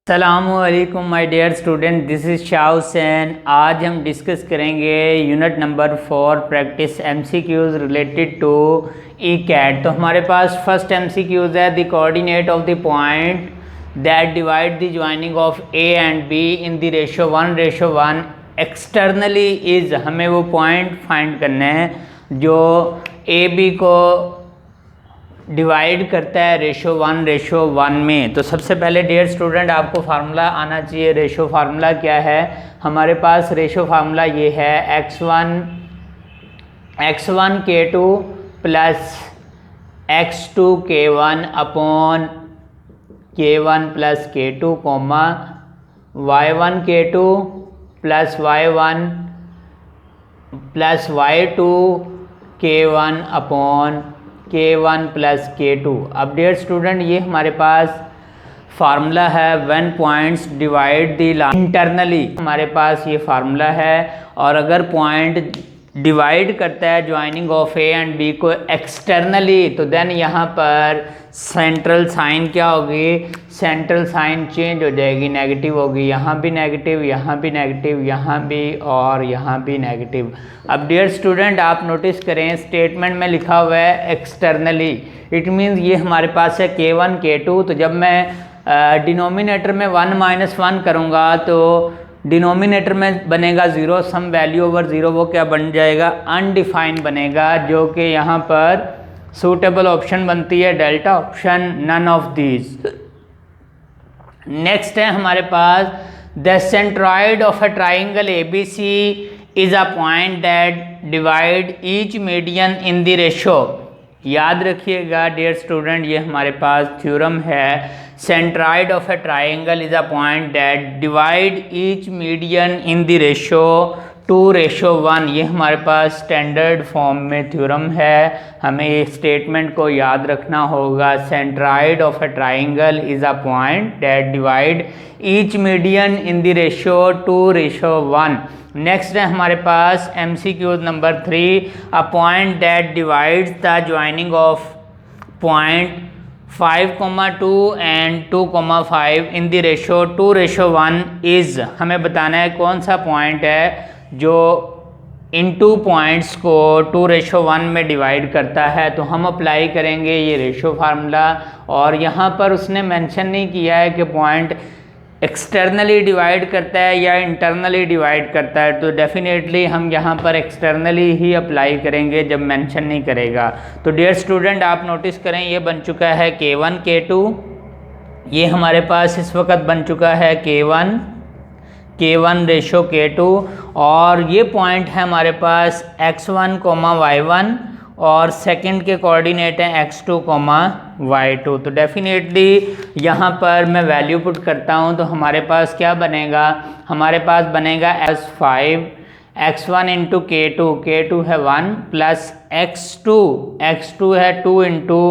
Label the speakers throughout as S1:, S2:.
S1: अस्सलामुअलैकुम my dear student, this is Shah Hussain. आज हम डिस्कस करेंगे unit number 4 practice MCQs related to E CAT. तो हमारे पास फर्स्ट एमसीक्यूज़ है the coordinate of the point that divide the joining of A and B in the ratio 1:1 externally is. हमें वो point find करना है जो ए बी को डिवाइड करता है रेशो 1:1 में। तो सबसे पहले डियर स्टूडेंट आपको फार्मूला आना चाहिए। रेशो फार्मूला क्या है? हमारे पास रेशो फार्मूला ये है x1 k2 plus x2 k1 upon k1 plus k2 comma y1 k2 plus y1 plus y2 k1 upon k1 plus k2। अब डियर स्टूडेंट ये हमारे पास फार्मूला है when points divide the line internally. हमारे पास ये फार्मूला है, और अगर पॉइंट डिवाइड करता है joining of A and B को एक्सटर्नली, तो देन यहाँ पर सेंट्रल साइन क्या होगी? सेंट्रल साइन चेंज हो जाएगी, नेगेटिव होगी। यहाँ भी नेगेटिव, यहाँ भी नेगेटिव, यहाँ भी और यहाँ भी नेगेटिव। अब डियर स्टूडेंट आप नोटिस करें, स्टेटमेंट में लिखा हुआ है एक्सटर्नली, इट मीन्स ये हमारे पास है k1 k2। तो जब मैं डिनोमिनेटर में 1 - 1 करूँगा तो डिनोमिनेटर में बनेगा 0, सम वैल्यू ओवर 0, वो क्या बन जाएगा? अनडिफाइंड बनेगा, जो कि यहाँ पर सूटेबल ऑप्शन बनती है delta option, none of these. Next है हमारे पास the centroid of a triangle ABC is a point that divides each median in the ratio. याद रखिएगा डियर स्टूडेंट, ये हमारे पास थ्योरम है। Centroid of a triangle is a point that divides each median in the ratio 2:1। ये हमारे पास standard form में थ्योरम है, हमें ये स्टेटमेंट को याद रखना होगा। Centroid of a triangle is a point that divides each median in the ratio 2:1। Next है हमारे पास MCQ number 3, a point that divides the joining of point 5,2 and 2,5 in the ratio 2:1 is. हमें बताना है कौन सा पॉइंट है जो इन टू पॉइंट्स को 2:1 में डिवाइड करता है। तो हम अप्लाई करेंगे ये रेशो फार्मूला, और यहाँ पर उसने मेंशन नहीं किया है कि पॉइंट एक्सटर्नली डिवाइड करता है या इंटरनली डिवाइड करता है। तो डेफिनेटली हम यहाँ पर एक्सटर्नली ही अप्लाई करेंगे जब मेंशन नहीं करेगा। तो डियर स्टूडेंट आप नोटिस करें, ये बन चुका है k1 k2, ये हमारे पास इस वक्त बन चुका है k1 रेशो k2, और ये पॉइंट है हमारे पास x1, y1, और सेकंड के कोऑर्डिनेट हैं x2, y2। तो डेफिनेटली यहाँ पर मैं वैल्यू पुट करता हूँ, तो हमारे पास क्या बनेगा? हमारे पास बनेगा s5 x1 इंटू k2 है 1 प्लस x2 है 2 इंटू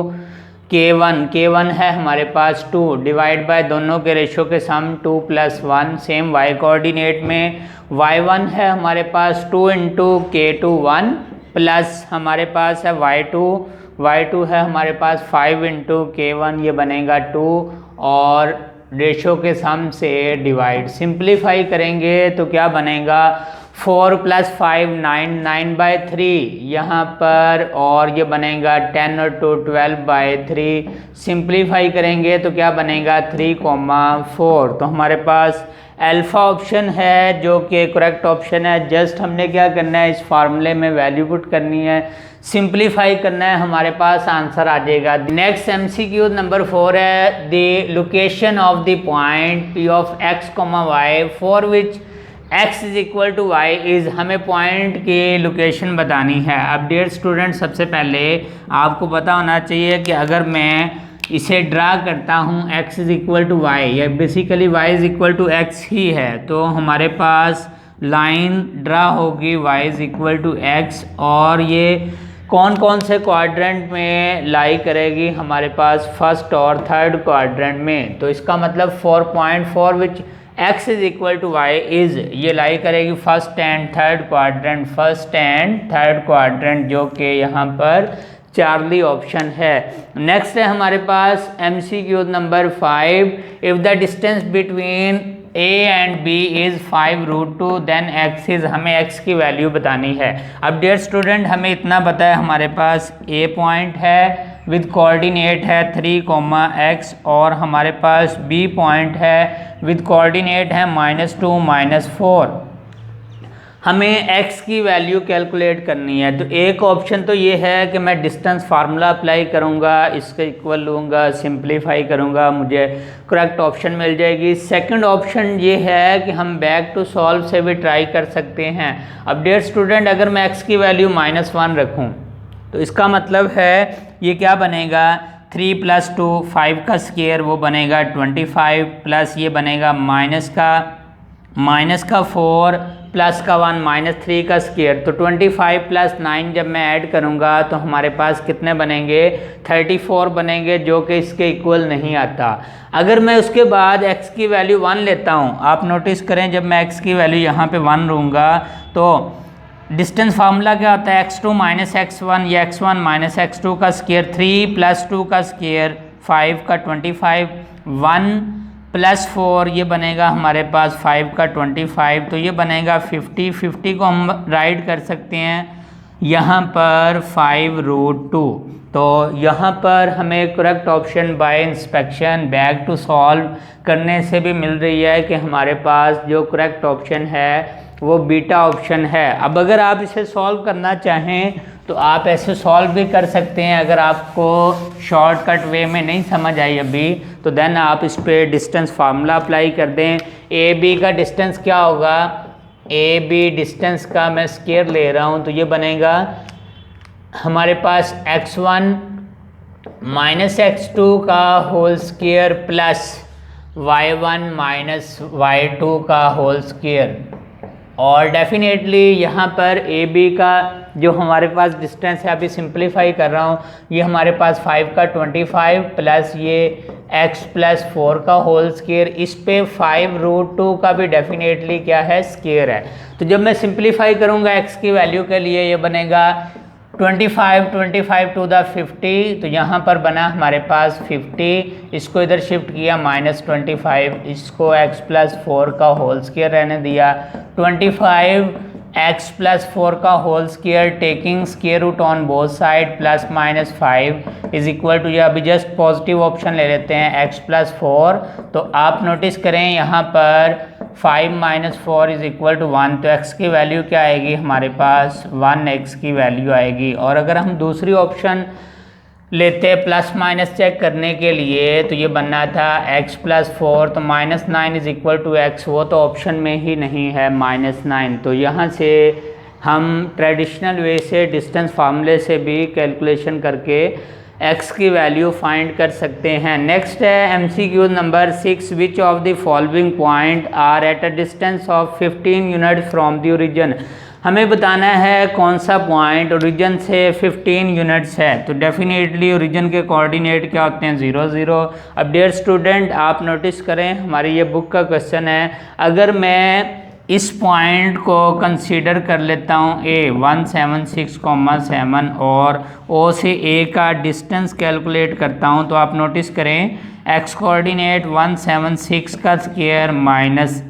S1: k1 है हमारे पास 2, डिवाइड बाय दोनों के रेशो के सम 2 + 1। सेम y कोऑर्डिनेट में y1 है हमारे पास 2 इंटू k2 1 प्लस हमारे पास है y2 है हमारे पास 5 इंटू k1, ये बनेगा 2, और रेशो के सम से डिवाइड। सिंप्लीफाई करेंगे तो क्या बनेगा? 4 + 5 9/3 यहाँ पर, और ये बनेगा 10 और 2 12/3। सिंप्लीफाई करेंगे तो क्या बनेगा? 3,4। तो हमारे पास अल्फ़ा ऑप्शन है जो कि करेक्ट ऑप्शन है। जस्ट हमने क्या करना है, इस फार्मूले में वैल्यू पुट करनी है, सिंप्लीफाई करना है, हमारे पास आंसर आ जाएगा। नेक्स्ट MCQ नंबर 4 है the location of the point P of x, y for which x = y is. हमें पॉइंट की लोकेशन बतानी है। अब डियर स्टूडेंट सबसे पहले आपको पता होना चाहिए कि अगर मैं इसे ड्रा करता हूँ x = y, या बेसिकली y = x ही है, तो हमारे पास लाइन ड्रा होगी y = x, और ये कौन कौन से क्वाड्रेंट में लाई करेगी? हमारे पास फर्स्ट और थर्ड क्वाड्रेंट में। तो इसका मतलब 4.4 विच x = y इज़, ये लाई करेगी फर्स्ट एंड थर्ड क्वाड्रेंट, जो कि यहाँ पर चार्ली ऑप्शन है। नेक्स्ट है हमारे पास MCQ number 5, if the distance between A and B is 5√2 then x is, हमें x की वैल्यू बतानी है। अब डियर स्टूडेंट हमें इतना पता है, हमारे पास A पॉइंट है विद कोऑर्डिनेट है 3, और हमारे पास B पॉइंट है विद कोऑर्डिनेट है -2, -4। हमें x की वैल्यू कैलकुलेट करनी है। तो एक ऑप्शन तो ये है कि मैं डिस्टेंस फार्मूला अप्लाई करूँगा, इसके इक्वल लूँगा, सिंप्लीफाई करूँगा, मुझे करेक्ट ऑप्शन मिल जाएगी। सेकंड ऑप्शन ये है कि हम बैक टू सॉल्व से भी ट्राई कर सकते हैं। अब डियर स्टूडेंट अगर मैं x की वैल्यू -1 रखूँ तो इसका मतलब है ये क्या बनेगा, 3 + 2 5 का स्क्वायर वो बनेगा 25, प्लस ये बनेगा माइनस का 4 प्लस का 1 -3 का स्क्वायर। तो 25 + 9 जब मैं ऐड करूँगा तो हमारे पास कितने बनेंगे, 34 बनेंगे, जो कि इसके इक्वल नहीं आता। अगर मैं उसके बाद x की वैल्यू 1 लेता हूँ, आप नोटिस करें जब मैं x की वैल्यू यहाँ पे 1 लूँगा तो डिस्टेंस फार्मूला क्या होता है, x2 - x1 या x1 - x2 का स्क्वायर, 3 + 2 का स्क्वायर 5 का 25, 1 + 4 ये बनेगा हमारे पास 5 का 25, तो ये बनेगा 50 को हम राइट कर सकते हैं यहाँ पर 5√2। तो यहाँ पर हमें correct option by inspection back to solve करने से भी मिल रही है कि हमारे पास जो करेक्ट ऑप्शन है वो बीटा ऑप्शन है। अब अगर आप इसे सॉल्व करना चाहें तो आप ऐसे सॉल्व भी कर सकते हैं। अगर आपको शॉर्टकट वे में नहीं समझ आई अभी तो देन आप इस पर डिस्टेंस फार्मूला अप्लाई कर दें। AB का डिस्टेंस क्या होगा, AB डिस्टेंस का मैं स्क्वायर ले रहा हूँ तो ये बनेगा हमारे पास x1 - x2 का whole square plus y1 - y2 का होल स्क्वायर। और डेफिनेटली यहाँ पर AB का जो हमारे पास डिस्टेंस है, अभी सिंप्लीफाई कर रहा हूँ, ये हमारे पास 5 का 25 प्लस ये x + 4 का होल स्क्वायर, इस पे 5√2 का भी डेफिनेटली क्या है, स्क्वायर है। तो जब मैं सिंप्लीफाई करूँगा x की वैल्यू के लिए, ये बनेगा 25 टू द 50, तो यहाँ पर बना हमारे पास 50, इसको इधर शिफ्ट किया -25, इसको x + 4 का होल स्क्वायर रहने दिया, 25 x + 4 का whole square taking square root on both side +-5 is equal to, ये अभी जस्ट पॉजिटिव ऑप्शन ले लेते हैं x + 4। तो आप नोटिस करें यहाँ पर 5 - 4 इज इक्वल टू 1, तो x की वैल्यू क्या आएगी हमारे पास, 1x की वैल्यू आएगी। और अगर हम दूसरी ऑप्शन लेते हैं प्लस माइनस चेक करने के लिए, तो ये बनना था x + 4, तो -9 इज इक्वल टू x, वो तो ऑप्शन में ही नहीं है -9। तो यहाँ से हम ट्रेडिशनल वे से डिस्टेंस फार्मूले से भी कैलकुलेशन करके x की वैल्यू फाइंड कर सकते हैं। नेक्स्ट है MCQ number 6, which of the following point are at a distance of 15 unit from the origin. हमें बताना है कौन सा पॉइंट ओरिजिन से 15 यूनिट्स है। तो डेफिनेटली ओरिजिन के कोऑर्डिनेट क्या होते हैं, 0, 0। अब डियर स्टूडेंट आप नोटिस करें, हमारी ये बुक का क्वेश्चन है, अगर मैं इस पॉइंट को कंसीडर कर लेता हूँ A 176,7 और O से A का डिस्टेंस कैलकुलेट करता हूँ, तो आप नोटिस करें x कोऑर्डिनेट 176 का स्क्वायर माइनस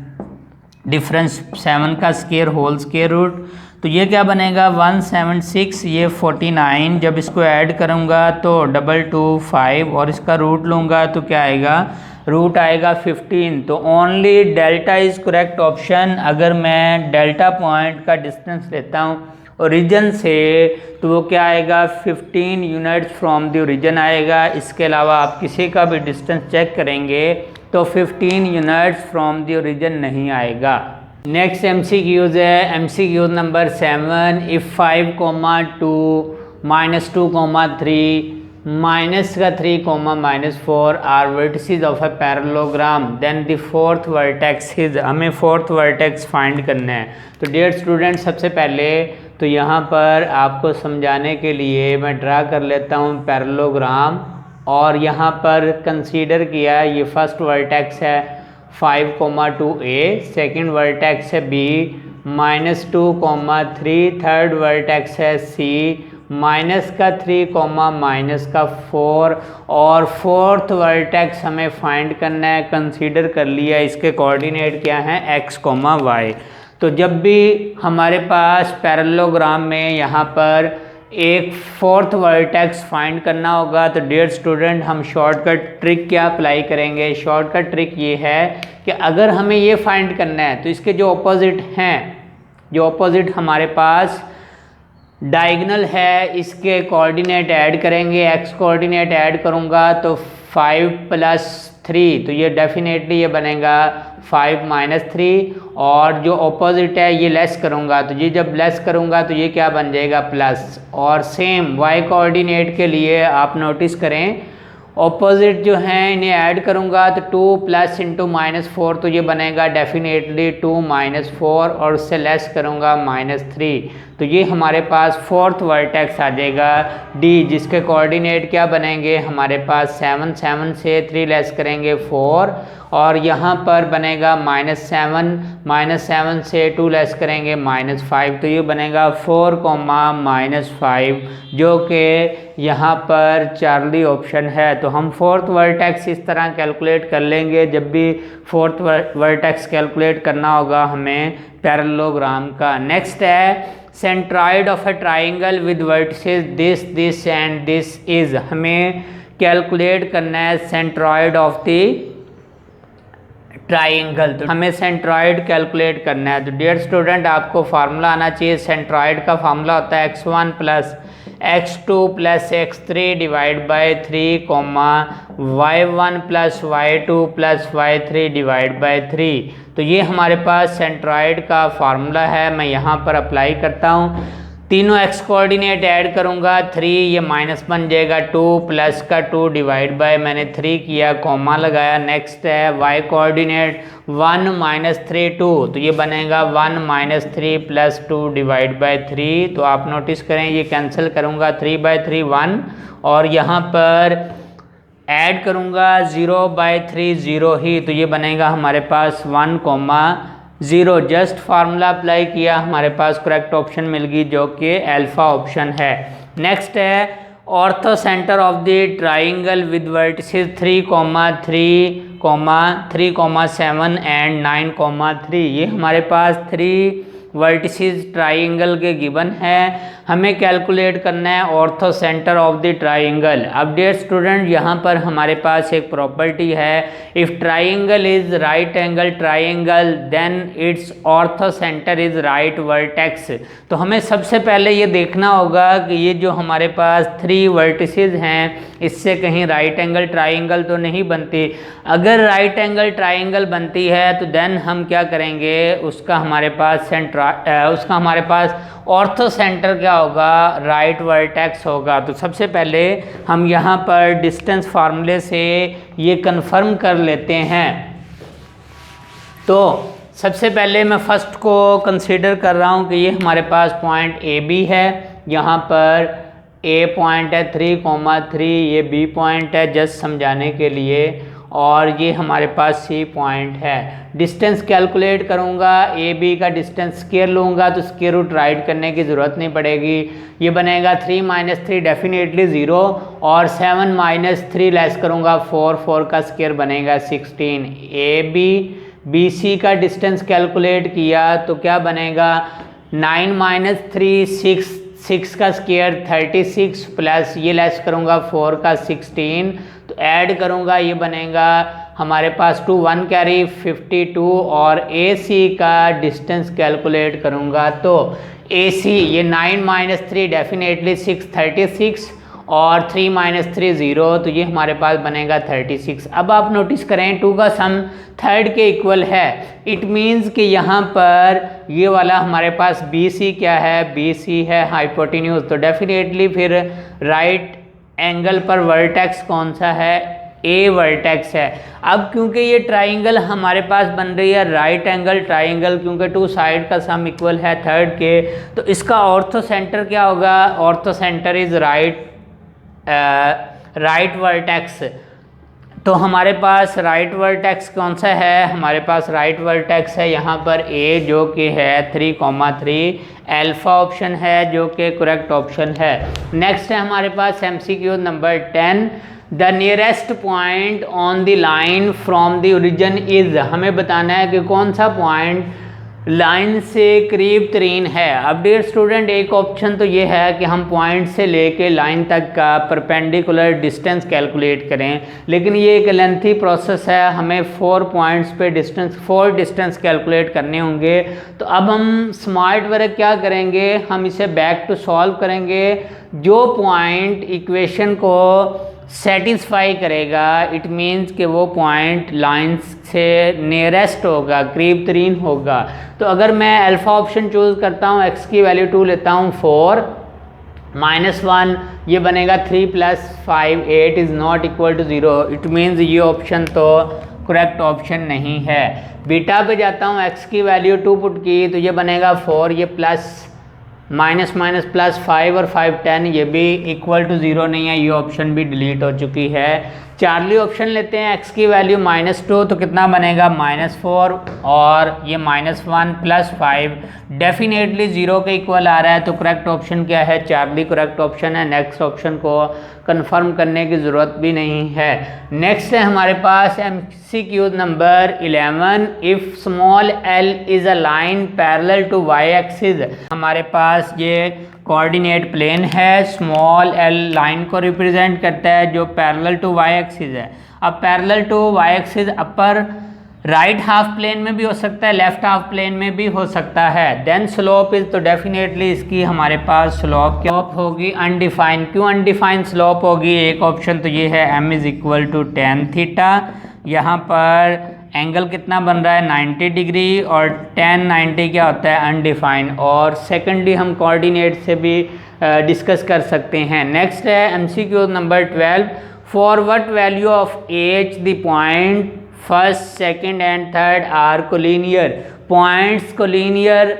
S1: डिफरेंस 7 का स्क्वायर होल स्क्वायर रूट, तो ये क्या बनेगा 176, ये 49, जब इसको ऐड करूँगा तो 225 और इसका रूट लूँगा तो क्या आएगा, रूट आएगा 15। तो only delta is correct option. अगर मैं डेल्टा पॉइंट का डिस्टेंस लेता हूँ ओरिजिन से तो वो क्या आएगा, 15 यूनिट्स फ्रॉम द ओरिजिन आएगा। इसके अलावा आप किसी का भी डिस्टेंस चेक करेंगे तो 15 यूनिट्स फ्रॉम द ओरिजिन नहीं आएगा। नेक्स्ट MCQs है MCQ number 7, if 5, 2, -2, -3, -4 are vertices of a parallelogram, then the fourth vertex is, हमें फोर्थ वर्टेक्स फाइंड करना है। तो डियर स्टूडेंट सबसे पहले तो यहाँ पर आपको समझाने के लिए मैं ड्रा कर लेता हूँ पैरेललोग्राम, और यहाँ पर कंसीडर किया ये फर्स्ट वर्टेक्स है 5, 2A, सेकेंड वर्टेक्स है B, -2, 3, थर्ड वर्टेक्स है C, माइनस का 3 कॉमा माइनस का 4 और फोर्थ वर्टेक्स हमें फाइंड करना है। कंसीडर कर लिया इसके कोऑर्डिनेट क्या हैं x, y। तो जब भी हमारे पास पैरेललोग्राम में यहाँ पर एक फोर्थ वर्टेक्स फाइंड करना होगा तो डियर स्टूडेंट हम शॉर्टकट ट्रिक क्या अप्लाई करेंगे। शॉर्टकट ट्रिक ये है कि अगर हमें ये फाइंड करना है तो इसके जो ऑपोजिट हैं, जो ऑपोजिट हमारे पास डायगोनल है, इसके कोऑर्डिनेट ऐड करेंगे। x कोऑर्डिनेट ऐड करूँगा तो 5 + 3, तो ये डेफिनेटली ये बनेगा 5 - 3, और जो ऑपोजिट है ये लेस करूँगा तो ये जब लेस करूँगा तो ये क्या बन जाएगा प्लस। और सेम y कोऑर्डिनेट के लिए आप नोटिस करें ऑपोजिट जो हैं इन्हें ऐड करूँगा तो 2 + × -4, तो ये बनेगा डेफिनेटली 2 - 4, और उससे लेस करूँगा -3, तो ये हमारे पास फोर्थ वर्टेक्स आ जाएगा D, जिसके कोऑर्डिनेट क्या बनेंगे हमारे पास 7, 7 से 3 लेस करेंगे 4, और यहाँ पर बनेगा -7, -7 से 2 लेस करेंगे -5, तो ये बनेगा 4, -5, जो कि यहाँ पर चार्ली ऑप्शन है। तो हम फोर्थ वर्टेक्स इस तरह कैलकुलेट कर लेंगे। जब भी फोर्थ वर्टेक्स कैलकुलेट करना होगा हमें पैरेललोग्राम का। नेक्स्ट है centroid of a triangle with vertices this and this is. हमें कैलकुलेट करना है सेंट्रॉइड ऑफ द ट्राइंगल, तो हमें सेंट्रॉइड कैलकुलेट करना है। तो डियर स्टूडेंट आपको फार्मूला आना चाहिए। सेंट्रॉइड का फार्मूला होता है x1 + x2 + x3 / 3, y1 + y2 + y3 / 3। तो ये हमारे पास सेंट्रॉइड का फार्मूला है। मैं यहाँ पर अप्लाई करता हूँ। तीनों x कोऑर्डिनेट ऐड करूँगा 3, ये माइनस बन जाएगा 2 + का 2 / मैंने 3 किया, कॉमा लगाया। नेक्स्ट है y कोऑर्डिनेट 1 - 3 2, तो ये बनेगा 1 - 3 + 2 / 3। तो आप नोटिस करें ये कैंसिल करूँगा 3/3 1, और यहाँ पर ऐड करूँगा 0/3 0 ही, तो ये बनेगा हमारे पास 1, 0। जस्ट फार्मूला अप्लाई किया, हमारे पास करेक्ट ऑप्शन मिल गई जो कि अल्फा ऑप्शन है। नेक्स्ट है orthocentre of the triangle with vertices 3, 7 and 9, 3। ये हमारे पास 3 वर्टिसेस ट्राइंगल के गिवन है। हमें कैलकुलेट करना है orthocentre of the triangle. अब डियर स्टूडेंट यहाँ पर हमारे पास एक प्रॉपर्टी है, if triangle is right angle triangle then its orthocentre is right vertex. तो हमें सबसे पहले ये देखना होगा कि ये जो हमारे पास 3 वर्टिसेस हैं इससे कहीं राइट एंगल ट्राइंगल तो नहीं बनती। अगर राइट एंगल ट्राइंगल बनती है तो देन हम क्या करेंगे, उसका हमारे पास ऑर्थो सेंटर क्या होगा, राइट वर्टेक्स होगा। तो सबसे पहले हम यहाँ पर डिस्टेंस फार्मूले से ये कंफर्म कर लेते हैं। तो सबसे पहले मैं फर्स्ट को कंसीडर कर रहा हूँ कि ये हमारे पास पॉइंट ए बी है। यहाँ पर ए पॉइंट है 3, 3, ये बी पॉइंट है जस्ट समझाने के लिए, और ये हमारे पास सी पॉइंट है। डिस्टेंस कैलकुलेट करूँगा, ए बी का डिस्टेंस स्क्वायर लूँगा तो स्क्वायर रूट राइट करने की ज़रूरत नहीं पड़ेगी। ये बनेगा 3 - 3 डेफिनेटली 0, और 7 - 3 लेस करूँगा 4, 4 का स्क्वायर बनेगा 16। ए बी सी का डिस्टेंस कैलकुलेट किया तो क्या बनेगा 9 - 3 6 का स्क्वायर 36 प्लस ये लेस करूँगा 4 का 16, तो ऐड करूँगा ये बनेगा हमारे पास 2 1 कैरी 52, और ए सी का डिस्टेंस कैलकुलेट करूँगा तो ए सी ये 9 - 3 डेफिनेटली 6 36, और 3 - 3 0, तो ये हमारे पास बनेगा 36। अब आप नोटिस करें 2 का सम थर्ड के इक्वल है। इट मीन्स कि यहाँ पर ये वाला हमारे पास बी सी क्या है, बी सी है हाइपोटेन्यूज, तो डेफिनेटली फिर राइट एंगल पर वर्टेक्स कौन सा है, ए वर्टेक्स है। अब क्योंकि ये ट्राइंगल हमारे पास बन रही है राइट एंगल ट्राइंगल, क्योंकि 2 साइड का सम इक्वल है थर्ड के, तो इसका ऑर्थो सेंटर क्या होगा, ortho centre is right vertex. तो हमारे पास राइट वर्टेक्स कौन सा है, हमारे पास राइट वर्टेक्स है यहाँ पर ए जो कि है 3,3, अल्फा ऑप्शन है जो कि करेक्ट ऑप्शन है। नेक्स्ट है हमारे पास MCQ number 10, the nearest point on the line from the origin is, हमें बताना है कि कौन सा पॉइंट लाइन से करीब तरीन है। अब डियर स्टूडेंट एक ऑप्शन तो ये है कि हम पॉइंट से लेके लाइन तक का परपेंडिकुलर डिस्टेंस कैलकुलेट करें, लेकिन ये एक लेंथी प्रोसेस है, हमें 4 पॉइंट्स पे फोर डिस्टेंस कैलकुलेट करने होंगे। तो अब हम स्मार्ट वर्क क्या करेंगे, हम इसे बैक टू सॉल्व करेंगे। जो पॉइंट इक्वेशन को सेटिस्फाई करेगा, इट मीन्स कि वो पॉइंट लाइन से नियरेस्ट होगा, करीब तरीन होगा। तो अगर मैं अल्फ़ा ऑप्शन चूज़ करता हूँ, x की वैल्यू 2 लेता हूँ 4 -1, ये बनेगा 3 + 5 8 is not equal to 0, it means ये ऑप्शन तो करेक्ट ऑप्शन नहीं है। बीटा पे जाता हूँ, x की वैल्यू 2 पुट की तो ये बनेगा 4, ये प्लस -+5 और 5 10, ये भी इक्वल टू 0 नहीं है, ये ऑप्शन भी डिलीट हो चुकी है। चार्ली ऑप्शन लेते हैं, x की वैल्यू -2 तो कितना बनेगा -4 और ये -1 + 5 डेफिनेटली 0 के इक्वल आ रहा है। तो करेक्ट ऑप्शन क्या है, चार्ली करेक्ट ऑप्शन है। नेक्स्ट ऑप्शन को कंफर्म करने की ज़रूरत भी नहीं है। नेक्स्ट है हमारे पास MCQ number 11, if small l is a line parallel to y axis, हमारे पास ये कोऑर्डिनेट प्लेन है, स्मॉल l लाइन को रिप्रेजेंट करता है जो पैरेलल टू y एक्सिस है। अब parallel to y axis upper right half plane में भी हो सकता है, लेफ्ट हाफ प्लेन में भी हो सकता है। देन स्लोप इज, तो डेफिनेटली इसकी हमारे पास स्लोप क्या होगी, अनडिफाइंड। क्यों अनडिफाइंड स्लोप होगी, एक ऑप्शन तो ये है m = tan थीटा, यहाँ पर एंगल कितना बन रहा है 90 डिग्री और tan 90 क्या होता है अनडिफाइंड, और सेकेंडली हम कोऑर्डिनेट से भी डिस्कस कर सकते हैं। नेक्स्ट है MCQ number 12, for what value of h the point first second and third are collinear, points collinear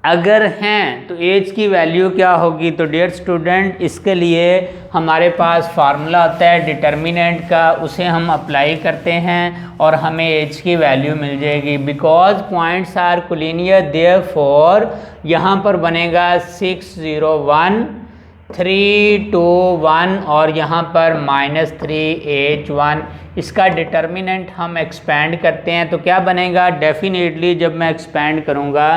S1: अगर हैं तो एज की वैल्यू क्या होगी। तो डियर स्टूडेंट इसके लिए हमारे पास फार्मूला होता है डिटर्मिनेंट का, उसे हम अप्लाई करते हैं और हमें एज की वैल्यू मिल जाएगी। Because points are collinear therefore यहाँ पर बनेगा 6 0 1 3 2 1 और यहाँ पर -3 H 1। इसका डिटर्मिनेंट हम एक्सपेंड करते हैं तो क्या बनेगा, डेफिनेटली जब मैं एक्सपेंड करूँगा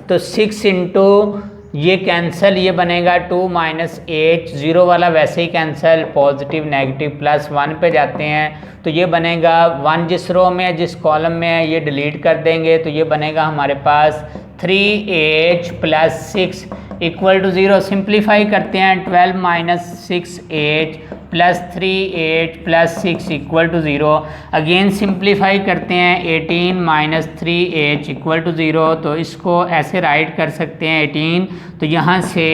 S1: तो 6 इंटू ये कैंसिल, ये बनेगा 2 -H, 0 वाला वैसे ही कैंसिल, पॉजिटिव नेगेटिव +1 पे जाते हैं तो ये बनेगा 1 जिस रो में है जिस कॉलम में है ये डिलीट कर देंगे तो ये बनेगा हमारे पास 3H + 6 = 0। सिंप्लीफाई करते हैं, 12 - 6H + 3H + 6 = 0। अगेन सिंप्लीफाई करते हैं, 18 - 3H = 0। तो इसको ऐसे राइट कर सकते हैं 18, तो यहाँ से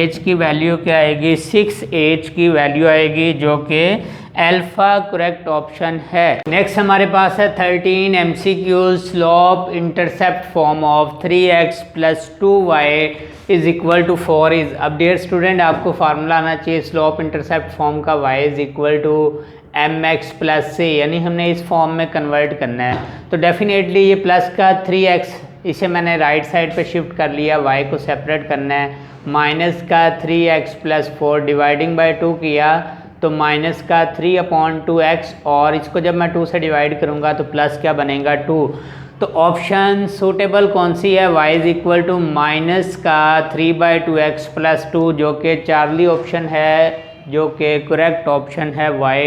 S1: H की वैल्यू क्या आएगी, 6H की वैल्यू आएगी जो कि अल्फा करेक्ट ऑप्शन है। नेक्स्ट हमारे पास है 13 MCQ, slope intercept form of 3x + 2y = 4 is. अब डियर स्टूडेंट आपको फार्मूला आना चाहिए स्लोप इंटरसेप्ट फॉर्म का, y = mx + c, यानी हमने इस फॉर्म में कन्वर्ट करना है। तो डेफिनेटली ये प्लस का 3x, इसे मैंने राइट साइड पे शिफ्ट कर लिया, y को सेपरेट करना है, माइनस का 3x + 4 डिवाइडिंग बाय 2 किया तो माइनस का 3/2x, और इसको जब मैं 2 से डिवाइड करूँगा तो प्लस क्या बनेगा 2। तो ऑप्शन सूटेबल कौन सी है, y = -3/2x + 2 जो कि चार्ली ऑप्शन है, जो कि करेक्ट ऑप्शन है y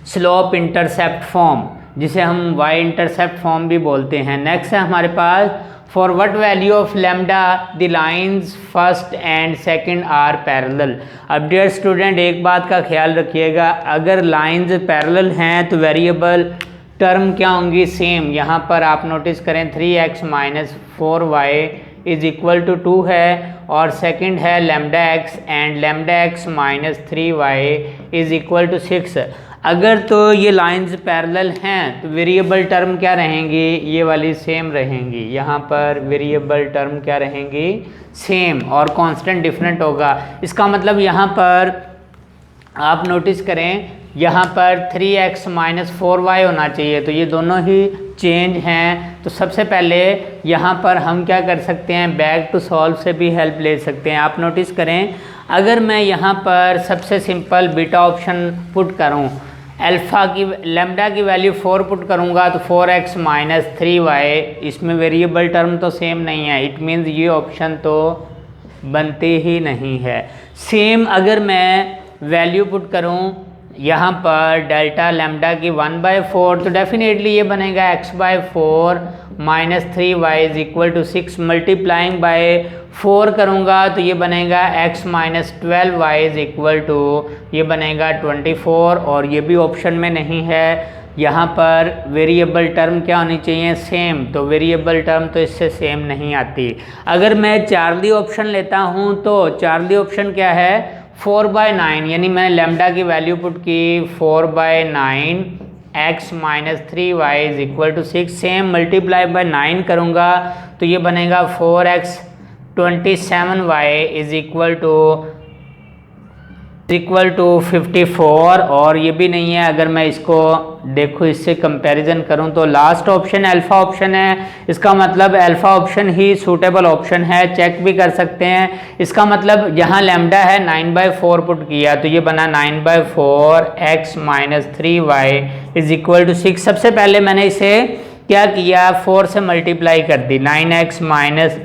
S1: स्लोप इंटरसेप्ट फॉर्म, जिसे हम y इंटरसेप्ट फॉर्म भी बोलते हैं। नेक्स्ट है हमारे पास, for what value of lambda the lines first and second are parallel. अब डियर स्टूडेंट एक बात का ख्याल रखिएगा, अगर लाइंस पैरेलल हैं तो वेरिएबल टर्म क्या होंगी, सेम। यहाँ पर आप नोटिस करें 3x - 4y = 2 है, और सेकंड है λx एंड λx - 3y = 6। अगर तो ये लाइंस पैरेलल हैं तो वेरिएबल टर्म क्या रहेंगी, ये वाली सेम रहेंगी। यहाँ पर वेरिएबल टर्म क्या रहेंगी, सेम, और कांस्टेंट डिफरेंट होगा। इसका मतलब यहाँ पर आप नोटिस करें यहाँ पर 3x माइनस 4y होना चाहिए, तो ये दोनों ही चेंज हैं। तो सबसे पहले यहाँ पर हम क्या कर सकते हैं, बैक टू सॉल्व से भी हेल्प ले सकते हैं। आप नोटिस करें, अगर मैं यहाँ पर सबसे सिंपल बीटा ऑप्शन पुट करूँ, अल्फ़ा की लैम्डा की वैल्यू 4 पुट करूँगा तो 4x माइनस 3y, इसमें वेरिएबल टर्म तो सेम नहीं है, इट मीन्स ये ऑप्शन तो बनते ही नहीं है। सेम अगर मैं वैल्यू पुट करूँ यहाँ पर डेल्टा लैम्डा की 1/4, तो डेफिनेटली ये बनेगा x/4 minus 3y is equal to 6, multiplying by 4 करूँगा तो ये बनेगा x minus 12y is equal to ये बनेगा 24, और ये भी ऑप्शन में नहीं है। यहाँ पर वेरिएबल टर्म क्या होनी चाहिए, सेम, तो वेरिएबल टर्म तो इससे सेम नहीं आती। अगर मैं चार्ली ऑप्शन लेता हूँ तो चार्ली ऑप्शन क्या है, 4/9, यानी मैंने लैम्डा की वैल्यू पुट की 4/9 x minus 3y is equal to 6, same multiply by 9 करूँगा तो ये बनेगा 4x 27y is equal to 54, और ये भी नहीं है। अगर मैं इसको देखो, इससे कंपैरिजन करूं तो लास्ट ऑप्शन अल्फ़ा ऑप्शन है, इसका मतलब अल्फ़ा ऑप्शन ही सूटेबल ऑप्शन है, चेक भी कर सकते हैं। इसका मतलब यहाँ लैम्डा है 9/4 पुट किया तो ये बना 9/4 x minus 3y is equal to 6। सबसे पहले मैंने इसे क्या किया, 4 से मल्टीप्लाई कर दी, 9x माइनस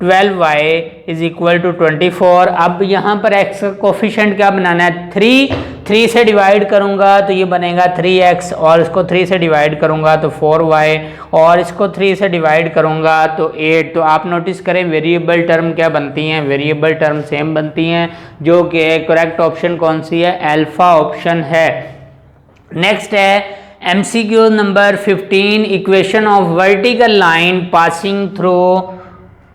S1: 12y इज इक्वल टू 24। अब यहाँ पर x का कोफिशिएंट क्या बनाना है, 3 से डिवाइड करूँगा तो ये बनेगा 3x, और इसको 3 से डिवाइड करूँगा तो 4y, और इसको 3 से डिवाइड करूँगा तो 8। तो आप नोटिस करें वेरिएबल टर्म क्या बनती हैं, वेरिएबल टर्म सेम बनती हैं, जो कि करेक्ट ऑप्शन कौन सी है, अल्फ़ा ऑप्शन है। नेक्स्ट है MCQ number 15, equation of vertical line passing through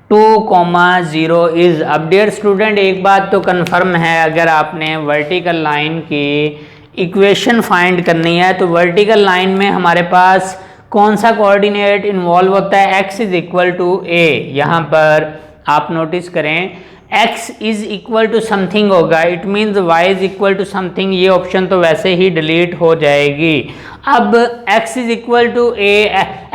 S1: 2,0 is. अब डियर स्टूडेंट, एक बात तो कंफर्म है, अगर आपने वर्टिकल लाइन की इक्वेशन फाइंड करनी है तो वर्टिकल लाइन में हमारे पास कौन सा कोऑर्डिनेट इन्वॉल्व होता है, x is equal to a। यहाँ पर आप नोटिस करें x is equal to something होगा, it means y is equal to something, ये ऑप्शन तो वैसे ही डिलीट हो जाएगी। अब x is equal to a,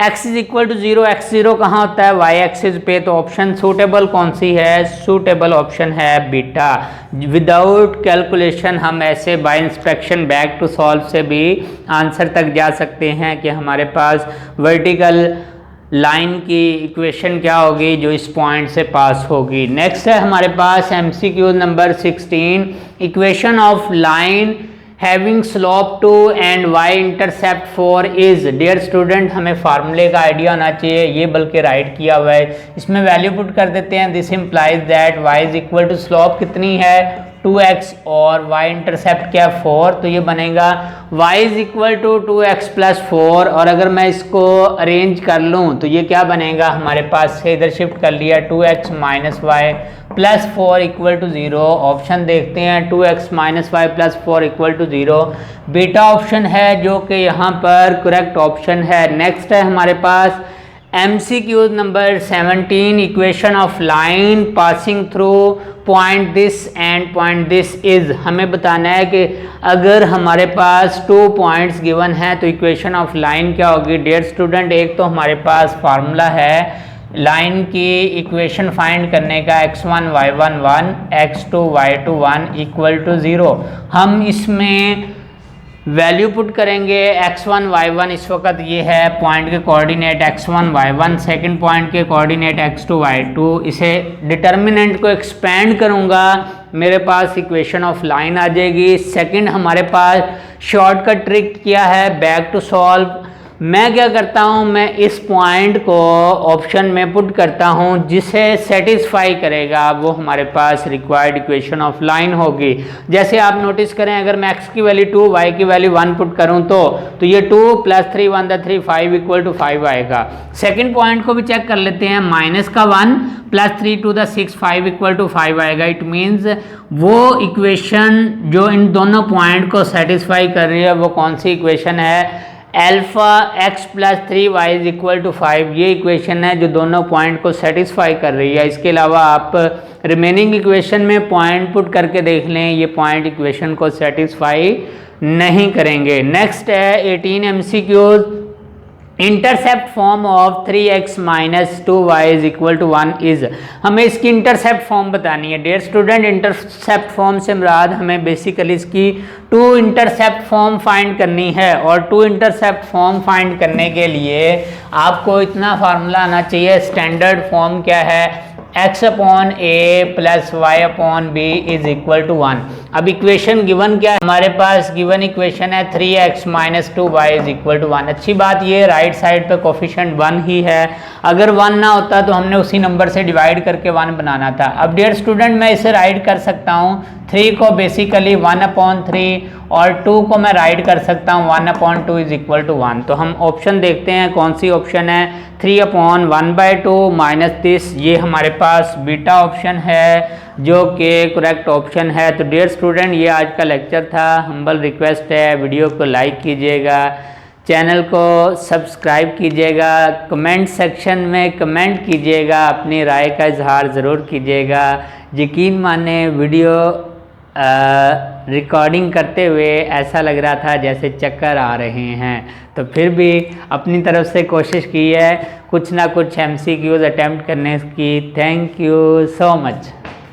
S1: x is equal to 0, x0 कहाँ होता है, y एक्सिस पे, तो ऑप्शन सूटेबल कौन सी है, सूटेबल ऑप्शन है बीटा। विदाउट कैलकुलेशन हम ऐसे by inspection back to solve से भी आंसर तक जा सकते हैं कि हमारे पास वर्टिकल लाइन की इक्वेशन क्या होगी जो इस पॉइंट से पास होगी। नेक्स्ट है हमारे पास MCQ number 16, equation of line having slope 2 and y intercept 4 is. Dear student, हमें फार्मूले का आइडिया होना चाहिए, ये बल्कि राइट किया हुआ है, इसमें वैल्यू पुट कर देते हैं। This implies that y is equal to slope कितनी है 2x और y इंटरसेप्ट क्या 4, तो ये बनेगा y is equal to 2x plus 4, और अगर मैं इसको अरेंज कर लूँ तो ये क्या बनेगा, हमारे पास से इधर शिफ्ट कर लिया 2x minus y plus 4 equal to 0। Option देखते हैं 2x minus y plus 4 equal to 0, beta option है जो कि यहाँ पर करेक्ट ऑप्शन है। नेक्स्ट है हमारे पास MCQ number 17, equation of line passing through point this and point this is. हमें बताना है कि अगर हमारे पास 2 पॉइंट्स गिवन है तो इक्वेशन ऑफ लाइन क्या होगी। डियर स्टूडेंट, एक तो हमारे पास फार्मूला है लाइन की इक्वेशन फाइंड करने का, x1 y1 1 x2 y2 1 equal to 0। हम इसमें वैल्यू पुट करेंगे x1 y1, इस वक्त ये है पॉइंट के coordinate x1 y1, second point के कोऑर्डिनेट x2 y2। इसे डिटर्मिनेंट को एक्सपेंड करूँगा, मेरे पास इक्वेशन ऑफ लाइन आ जाएगी। सेकंड हमारे पास शॉर्टकट ट्रिक क्या है, बैक टू सॉल्व। मैं क्या करता हूँ, मैं इस पॉइंट को ऑप्शन में पुट करता हूँ, जिसे सेटिस्फाई करेगा वो हमारे पास रिक्वायर्ड इक्वेशन ऑफ लाइन होगी। जैसे आप नोटिस करें, अगर मैं x की वैल्यू 2 y की वैल्यू 1 पुट करूँ तो ये 2 प्लस 3 1 द 3 5 इक्वल टू 5 आएगा। सेकंड पॉइंट को भी चेक कर लेते हैं, माइनस का 1 plus 3 to the 6 5 equal to 5 आएगा। इट मीन्स वो इक्वेशन जो इन दोनों पॉइंट को सेटिस्फाई कर रही है वो कौन सी इक्वेशन है, alpha x plus 3y is equal to 5, ये इक्वेशन है जो दोनों पॉइंट को सेटिस्फाई कर रही है। इसके अलावा आप रिमेनिंग इक्वेशन में पॉइंट पुट करके देख लें, ये पॉइंट इक्वेशन को सेटिस्फाई नहीं करेंगे। नेक्स्ट है 18 MCQs। Intercept form of 3x minus 2y is equal to 1 is, हमें इसकी इंटरसेप्ट फॉर्म बतानी है। डियर स्टूडेंट, इंटरसेप्ट फॉर्म से मुराद हमें बेसिकली इसकी 2 इंटरसेप्ट फॉर्म फाइंड करनी है, और 2 इंटरसेप्ट फॉर्म फाइंड करने के लिए आपको इतना फार्मूला आना चाहिए। स्टैंडर्ड फॉर्म क्या है, x upon A plus y upon B is equal to 1। अब इक्वेशन गिवन क्या है हमारे पास, गिवन इक्वेशन है 3x minus 2y is equal to 1। अच्छी बात ये राइट साइड पे कोफिशिएंट 1 ही है, अगर 1 ना होता तो हमने उसी नंबर से डिवाइड करके 1 बनाना था। अब डियर स्टूडेंट, मैं इसे राइट कर सकता हूँ 3 को बेसिकली 1/3 और 2 को मैं राइट कर सकता हूँ 1/2 इज इक्वल टू 1। तो हम ऑप्शन देखते हैं कौन सी ऑप्शन है, 3/1/2 माइनस दिस, ये हमारे पास बीटा ऑप्शन है जो कि करेक्ट ऑप्शन है। तो डियर स्टूडेंट, ये आज का लेक्चर था। हम्बल रिक्वेस्ट है वीडियो को लाइक कीजिएगा, चैनल को सब्सक्राइब कीजिएगा, कमेंट सेक्शन में कमेंट कीजिएगा, अपनी राय का इजहार ज़रूर कीजिएगा। यकीन माने वीडियो रिकॉर्डिंग करते हुए ऐसा लग रहा था जैसे चक्कर आ रहे हैं, तो फिर भी अपनी तरफ से कोशिश की है कुछ ना कुछ MCQs अटेम्प्ट करने की। Thank you so much.